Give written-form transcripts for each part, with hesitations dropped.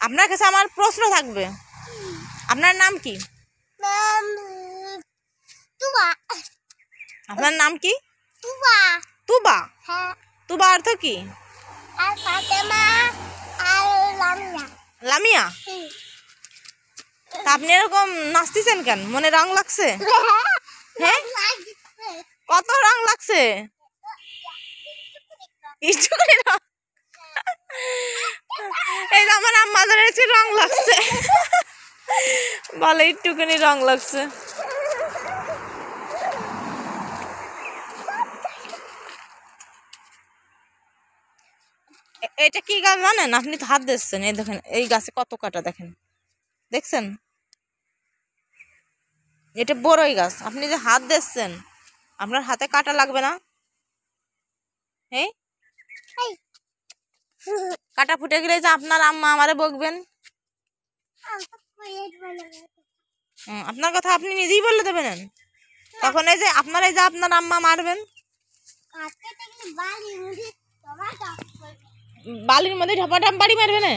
আপনার কাছে আমার প্রশ্ন থাকবে, আপনার নাম কি? আপনার নাম কি? তুবা। তুবা অর্থ কি? লামিয়া। তা আপনি এরকম নাচতেছেন কেন? মনে রং লাগছে? হ্যাঁ, কত রং লাগছে? একটুখানি রং। এই আমার আম্মাদের এসে রং লাগছে, বলে একটুখানি রং লাগছে। এটা কি গাছ জানেন? আপনি তো হাত দিচ্ছেন, এই দেখেন এই গাছে কত কাটা, দেখেন, দেখছেন? এটা বড়ই গাছ, আপনি যে হাত দিচ্ছেন আপনার হাতে কাটা লাগবে না? হ্যাঁ, কাটা ফুটে গেলে যে আপনার আম্মা আমারে বকবেন। আপনার কথা আপনি নিজেই বলে দেবেন, তখন এই যে আপনার আম্মা মারবেন। বালির মধ্যে ঝপাটাম বাড়ি মারবে না?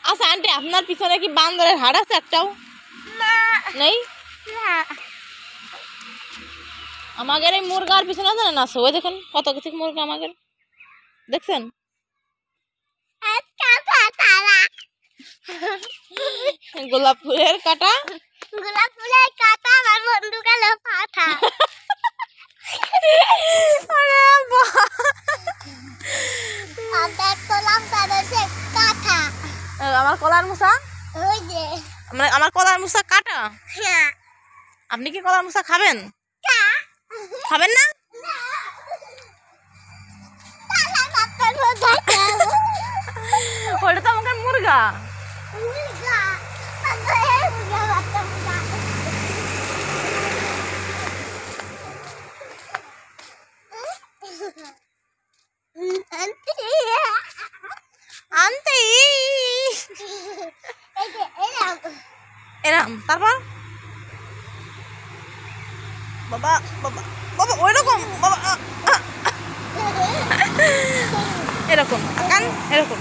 আচ্ছা আন্টি, আপনার পিছনে কি বান্দরের হাড় আছে একটাও? নেই। আমাদের এই মুরগার পিছনে আছে না, সবাই দেখেন কত কিছু মুরগা আমাদের, দেখছেন? গোলাপ ফুলের কাটা, গোলাপ ফুলের কাটা আমার বন্ধু গেল পাঠা। আমার কলার মুসা, আমার কলার মুসা কাটা। আপনি কি কলার মুসা খাবেন? খাবেন না? ওটা তো আমাদের মুরগা। আনতে এরকম, তারপর বাবা বাবা বাবা ওইরকম বাবা, এরকম কান এরকম।